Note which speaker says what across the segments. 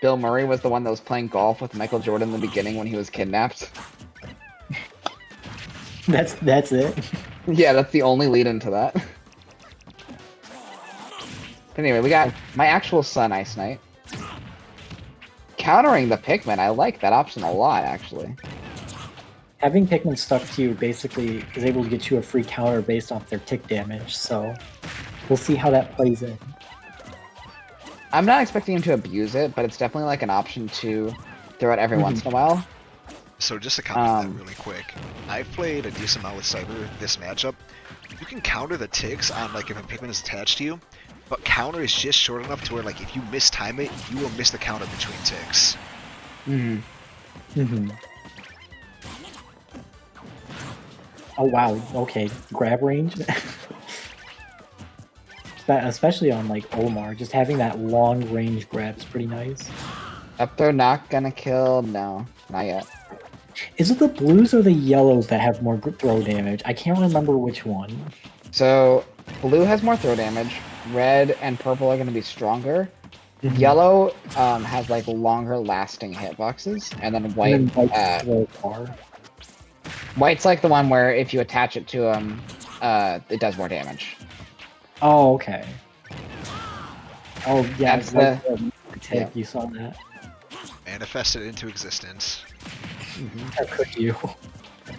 Speaker 1: Bill Murray was the one that was playing golf with Michael Jordan in the beginning when he was kidnapped?
Speaker 2: That's it.
Speaker 1: Yeah, that's the only lead into that. But anyway, we got my actual son, IceKnight. Countering the Pikmin, I like that option a lot, actually.
Speaker 2: Having Pikmin stuck to you basically is able to get you a free counter based off their tick damage, so we'll see how that plays in.
Speaker 1: I'm not expecting him to abuse it, but it's definitely like an option to throw it every once in a while.
Speaker 3: So just to comment that really quick, I've played a decent amount with Cyber this matchup. You can counter the ticks on like if a Pikmin is attached to you, but counter is just short enough to where like if you mistime it, you will miss the counter between ticks.
Speaker 2: Oh wow, okay. Grab range? Especially on like Olimar, just having that long range grab is pretty nice.
Speaker 1: Up throw not gonna kill? No, not yet.
Speaker 2: Is it the blues or the yellows that have more throw damage? I can't remember which one.
Speaker 1: So, blue has more throw damage, red and purple are gonna be stronger. Yellow has like longer lasting hitboxes, and then white. White's like the one where if you attach it to him, it does more damage.
Speaker 2: Oh, okay. Oh, yeah,
Speaker 1: that's the
Speaker 2: tick. Yeah. You saw that.
Speaker 3: Manifested into existence.
Speaker 2: How could you?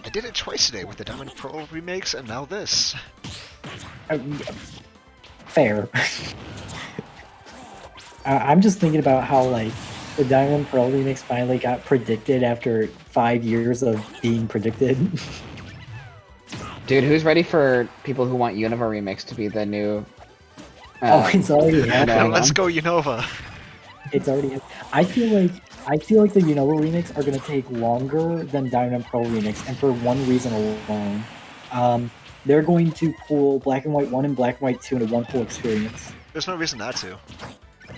Speaker 3: I did it twice today with the Diamond Pearl remakes, and now this.
Speaker 2: Fair. I'm just thinking about how like the Diamond Pearl remakes finally got predicted after 5 years of being predicted.
Speaker 1: Dude, who's ready for people who want Unova remakes to be the new?
Speaker 2: Oh, it's already happening.
Speaker 3: Let's go Unova.
Speaker 2: It's already. I feel like the Unova remakes are gonna take longer than Diamond Pearl remakes, and for one reason alone. They're going to pull Black and White 1 and Black and White 2 into one whole experience.
Speaker 3: There's no reason not to.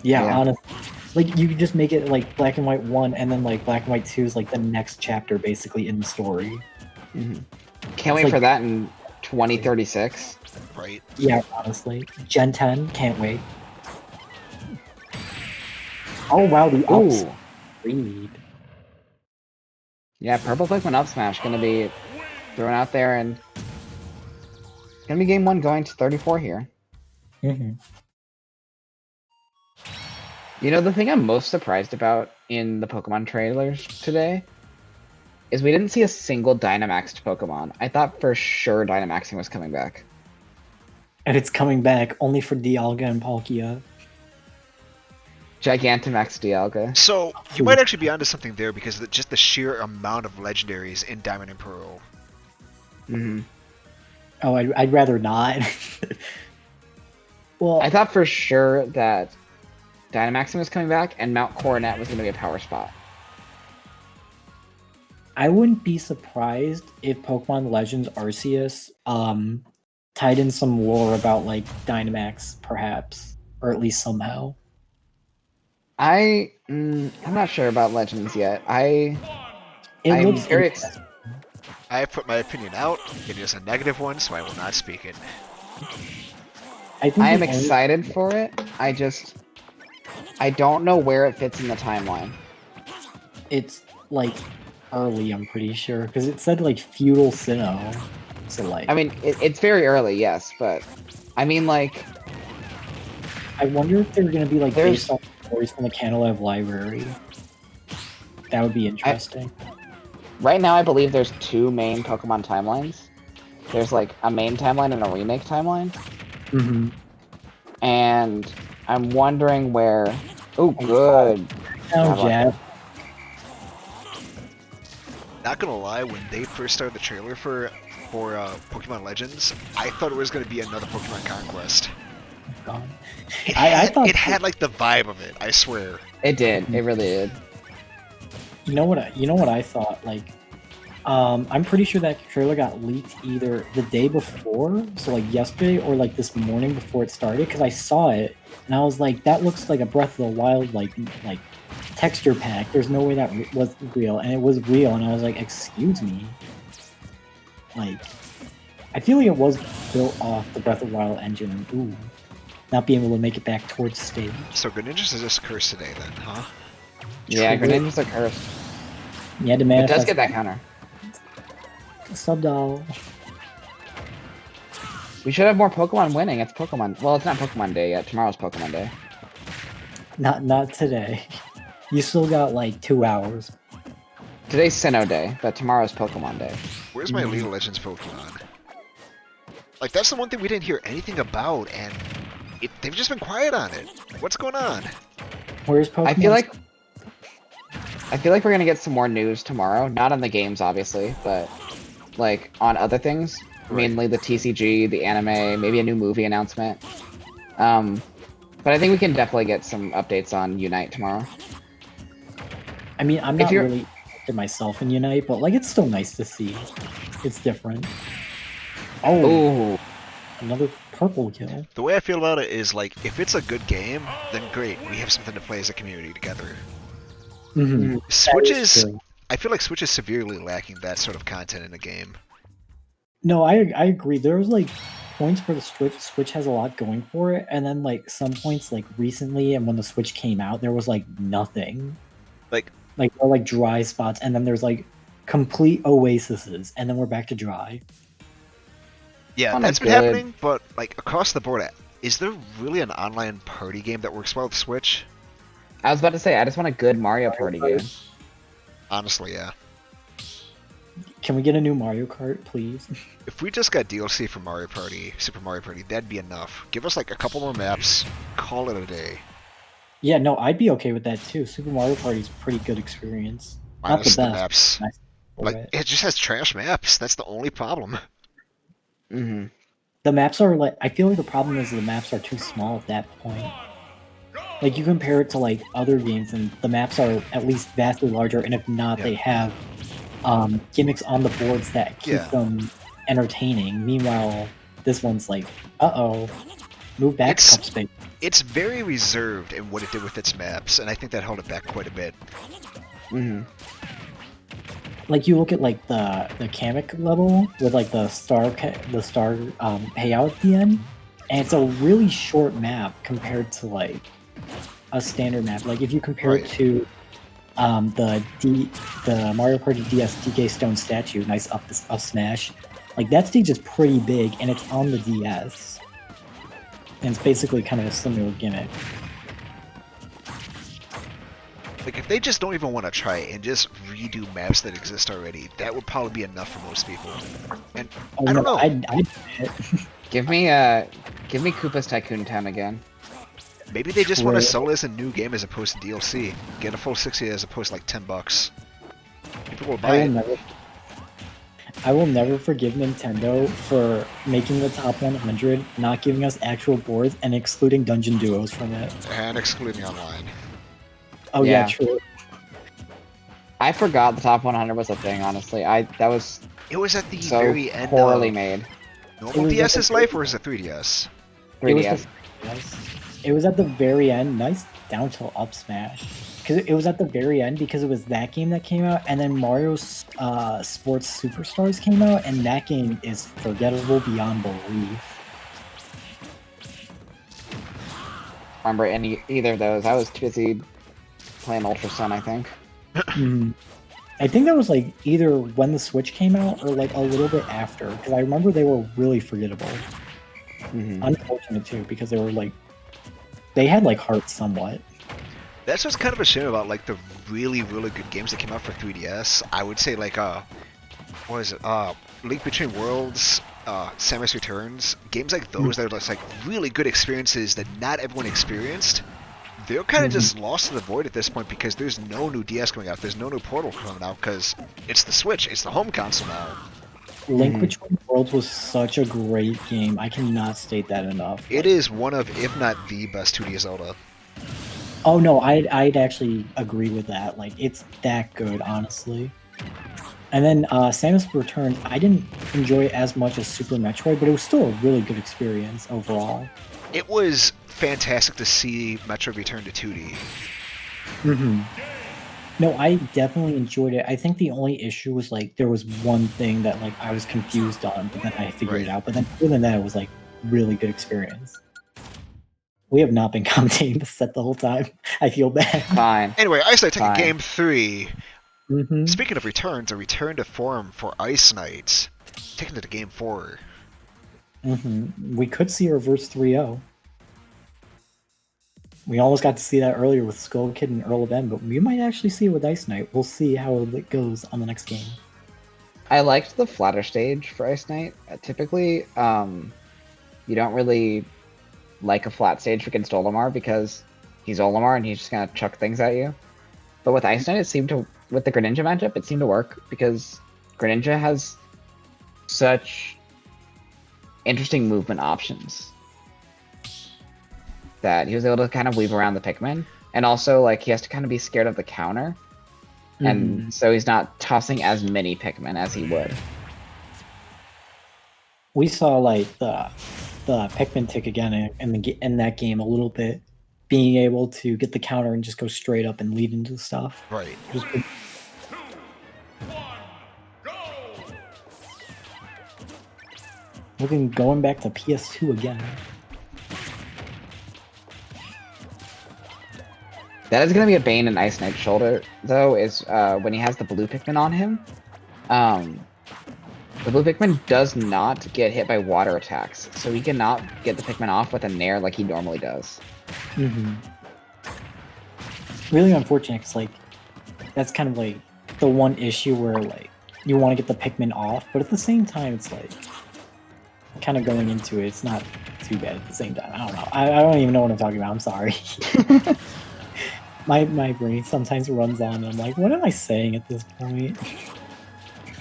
Speaker 2: Yeah, honestly. Like, you could just make it, like, Black and White 1, and then, like, Black and White 2 is, like, the next chapter, basically, in the story.
Speaker 1: Can't wait for that in 2036.
Speaker 3: Right.
Speaker 2: Yeah, honestly. Gen 10, can't wait. Oh, wow, the ups. Read.
Speaker 1: Yeah, Purple Pikmin up smash gonna be thrown out there, and it's gonna be game 1 going to 34 here. You know, the thing I'm most surprised about in the Pokemon trailers today is we didn't see a single Dynamaxed Pokemon. I thought for sure Dynamaxing was coming back.
Speaker 2: And it's coming back only for Dialga and Palkia.
Speaker 1: Gigantamax Dialga.
Speaker 3: So, you might actually be onto something there because of just the sheer amount of legendaries in Diamond and Pearl.
Speaker 2: Oh, I'd rather not. Well,
Speaker 1: I thought for sure that Dynamaxing was coming back and Mount Coronet was going to be a power spot.
Speaker 2: I wouldn't be surprised if Pokemon Legends Arceus tied in some lore about like Dynamax, perhaps, or at least somehow.
Speaker 1: I'm not sure about Legends yet. I'm very excited.
Speaker 3: I have put my opinion out. It is a negative one, so I will not speak it.
Speaker 1: I am excited for it. I don't know where it fits in the timeline.
Speaker 2: It's like early, I'm pretty sure, because it said like feudal Sinnoh. So like,
Speaker 1: I mean, it's very early, yes, but I mean, like,
Speaker 2: I wonder if they're gonna be like based off stories from the Canalab library. That would be interesting.
Speaker 1: Right now, I believe there's 2 main Pokemon timelines. There's like a main timeline and a remake timeline. And I'm wondering where. Oh, good.
Speaker 2: Oh, Jeff.
Speaker 3: Not gonna lie, when they first started the trailer for Pokemon Legends, I thought it was gonna be another Pokemon Conquest.
Speaker 2: God.
Speaker 3: I thought it had like the vibe of it. I swear.
Speaker 1: It did. It really did.
Speaker 2: You know what I thought? Like, I'm pretty sure that trailer got leaked either the day before, so like yesterday, or like this morning before it started, because I saw it and I was like, that looks like a Breath of the Wild like texture pack. There's no way that was real, and it was real, and I was like, excuse me. Like, I feel like it was built off the Breath of the Wild engine. Ooh, not being able to make it back towards stage.
Speaker 3: So Greninja's is just cursed today then, huh?
Speaker 1: Yeah,
Speaker 2: True.
Speaker 1: Greninja's are cursed.
Speaker 2: You had to
Speaker 1: It
Speaker 2: manifest.
Speaker 1: does get that counter.
Speaker 2: Subdoll.
Speaker 1: We should have more Pokemon winning. It's Pokemon. Well, it's not Pokemon Day yet. Tomorrow's Pokemon Day.
Speaker 2: Not today. You still got like 2 hours.
Speaker 1: Today's Sinnoh Day, but tomorrow's Pokemon Day.
Speaker 3: Where's my League of Legends Pokemon? Like, that's the one thing we didn't hear anything about, and they've just been quiet on it. What's going on?
Speaker 2: Where's Pokemon?
Speaker 1: I feel like we're gonna get some more news tomorrow. Not on the games, obviously, but like on other things.
Speaker 3: Right.
Speaker 1: Mainly the TCG, the anime, maybe a new movie announcement. But I think we can definitely get some updates on Unite tomorrow.
Speaker 2: I mean, I'm not really interested myself in Unite, but like it's still nice to see. It's different. Oh, another purple kill.
Speaker 3: The way I feel about it is, like, if it's a good game, then great. We have something to play as a community together.
Speaker 2: Mm-hmm.
Speaker 3: Switch is... I feel like Switch is severely lacking that sort of content in a game.
Speaker 2: No, I agree. There's like points where the Switch has a lot going for it, and then like some points like recently and when the Switch came out, there was like nothing. Like there are like dry spots, and then there's like complete oases, and then we're back to dry.
Speaker 3: Yeah, that's been happening, but like across the board, is there really an online party game that works well with Switch?
Speaker 1: I was about to say, I just want a good Mario Party game.
Speaker 3: Honestly, yeah.
Speaker 2: Can we get a new Mario Kart, please?
Speaker 3: If we just got DLC for Mario Party, Super Mario Party, that'd be enough. Give us like a couple more maps, call it a day.
Speaker 2: Yeah, no, I'd be okay with that too. Super Mario Party's a pretty good experience.
Speaker 3: Minus
Speaker 2: Not
Speaker 3: the maps. Like, it just has trash maps. That's the only problem.
Speaker 1: Mm-hmm.
Speaker 2: The maps are like, I feel like the problem is the maps are too small at that point. Like, you compare it to like other games and the maps are at least vastly larger, and if not, they have gimmicks on the boards that keep them entertaining. Meanwhile, this one's like, move back cup space.
Speaker 3: It's very reserved in what it did with its maps, and I think that held it back quite a bit.
Speaker 1: Mm-hmm.
Speaker 2: Like, you look at like the Kamek level with like the star payout at the end, and it's a really short map compared to like a standard map. Like, if you compare it to the Mario Party DS DK Stone statue, nice up smash, like that stage is pretty big and it's on the DS, and it's basically kind of a similar gimmick.
Speaker 3: Like, if they just don't even want to try it and just redo maps that exist already, that would probably be enough for most people. And I don't know.
Speaker 2: I'd
Speaker 1: Give me Koopa's Tycoon Town again.
Speaker 3: Maybe they just want to sell it as a new game as opposed to DLC. Get a full 60 as opposed to like $10. People will buy it.
Speaker 2: I will never forgive Nintendo for making the top 100, not giving us actual boards, and excluding Dungeon Duos from it.
Speaker 3: And excluding online.
Speaker 2: Oh yeah, true.
Speaker 1: I forgot the top 100 was a thing. Honestly, it was
Speaker 3: at the
Speaker 1: so
Speaker 3: very end.
Speaker 1: Poorly made.
Speaker 3: Normal DS's life, or is it 3DS?
Speaker 1: 3DS.
Speaker 2: It was at the very end. Nice down tilt up smash. Because it was at the very end because it was that game that came out, and then Mario Sports Superstars came out, and that game is forgettable beyond belief.
Speaker 1: Remember either of those? I was too busy playing Ultra Sun, I think.
Speaker 2: I think that was like either when the Switch came out or like a little bit after, because I remember they were really forgettable. Unfortunate too, because they were like, they had like heart somewhat.
Speaker 3: That's what's kind of a shame about like the really, really good games that came out for 3DS. I would say like what is it? Link Between Worlds, Samus Returns, games like those that are just like really good experiences that not everyone experienced. They're kind of just lost to the void at this point because there's no new DS coming out. There's no new Portal coming out because it's the Switch. It's the home console now.
Speaker 2: Link Between Worlds was such a great game. I cannot state that enough.
Speaker 3: It is one of, if not the best 2D Zelda.
Speaker 2: Oh no, I'd actually agree with that. Like, it's that good, honestly. And then Samus Returns, I didn't enjoy it as much as Super Metroid, but it was still a really good experience overall.
Speaker 3: It was fantastic to see Metroid return to 2D.
Speaker 2: No, I definitely enjoyed it. I think the only issue was like there was one thing that like I was confused on, but then I figured it out. But then other than that, it was like really good experience. We have not been commentating the set the whole time. I feel bad.
Speaker 1: Fine.
Speaker 3: Anyway, IceKnight taking
Speaker 1: Fine.
Speaker 3: game 3.
Speaker 2: Mm-hmm.
Speaker 3: Speaking of returns, a return to form for IceKnight. Taking it to game 4.
Speaker 2: Mm-hmm. We could see a reverse 3-0. We almost got to see that earlier with Skull Kid and Earl of M, but we might actually see it with IceKnight. We'll see how it goes on the next game.
Speaker 1: I liked the flatter stage for IceKnight. Typically, you don't really like a flat stage against Olimar because he's Olimar and he's just gonna chuck things at you. But with IceKnight, it seemed to, with the Greninja matchup, it seemed to work because Greninja has such interesting movement options that he was able to kind of weave around the Pikmin. And also, like, he has to kind of be scared of the counter. And so he's not tossing as many Pikmin as he would.
Speaker 2: We saw, like, the Pikmin tick again in that game a little bit, being able to get the counter and just go straight up and lead into stuff.
Speaker 3: Right.
Speaker 2: Going back to PS2 again.
Speaker 1: That is going to be a bane in IceKnight's shoulder, though, is when he has the blue Pikmin on him. The blue Pikmin does not get hit by water attacks, so he cannot get the Pikmin off with a Nair like he normally does.
Speaker 2: Mm-hmm. Really unfortunate, because, like, that's kind of, like, the one issue where, like, you want to get the Pikmin off, but at the same time, it's, like, kind of going into it, it's not too bad at the same time. I don't know. I don't even know what I'm talking about. I'm sorry. My brain sometimes runs on, and I'm like, what am I saying at this point?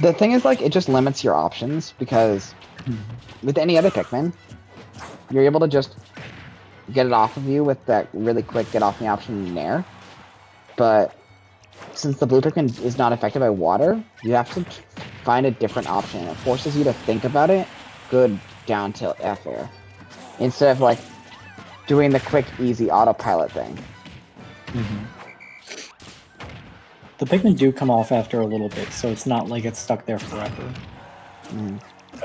Speaker 1: The thing is, like, it just limits your options, because with any other Pikmin, you're able to just get it off of you with that really quick get off me option Nair. But since the blue Pikmin is not affected by water, you have to find a different option. It forces you to think about it good down tilt F air, instead of, like, doing the quick, easy autopilot thing.
Speaker 2: The Pikmin do come off after a little bit, so it's not like it's stuck there forever.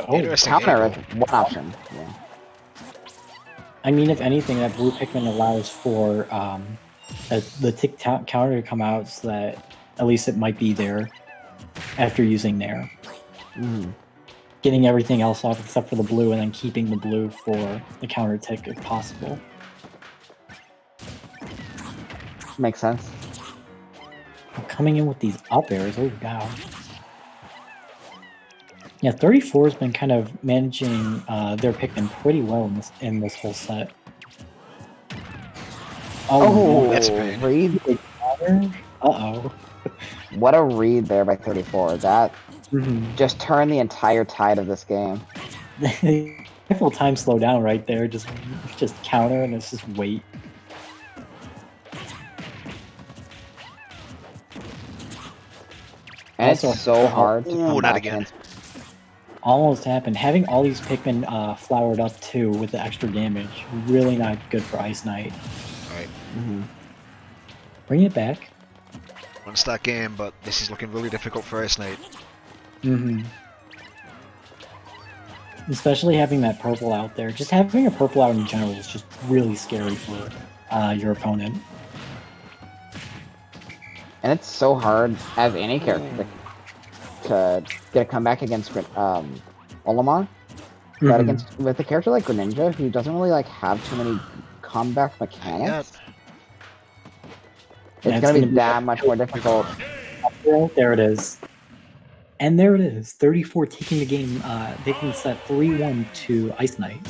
Speaker 3: Oh, interesting.
Speaker 1: Counter is one option. Yeah.
Speaker 2: I mean, if anything, that blue Pikmin allows for the tick counter to come out, so that at least it might be there after using Nair. Getting everything else off except for the blue, and then keeping the blue for the counter tick if possible.
Speaker 1: Makes sense.
Speaker 2: Coming in with these up airs, oh wow. Yeah, 34 has been kind of managing their Pikmin pretty well in this whole set.
Speaker 1: Oh,
Speaker 3: that's big.
Speaker 1: Read.
Speaker 2: Uh-oh.
Speaker 1: What a read there by 34. That just turned the entire tide of this game.
Speaker 2: Full time slow down right there, just counter, and it's just wait.
Speaker 1: And also, it's so hard to come
Speaker 3: not
Speaker 1: back
Speaker 3: again.
Speaker 2: Almost happened. Having all these Pikmin flowered up too with the extra damage, really not good for IceKnight.
Speaker 3: Alright.
Speaker 2: Bring it back.
Speaker 3: One stock game, but this is looking really difficult for IceKnight.
Speaker 2: Especially having that purple out there. Just having a purple out in general is just really scary for your opponent.
Speaker 1: And it's so hard as any character to get a comeback against Olimar. But with a character like Greninja, who doesn't really like have too many comeback mechanics, it's gonna be that much more difficult.
Speaker 2: There it is. And there it is. 34 taking the game, taking the set 3-1 to IceKnight.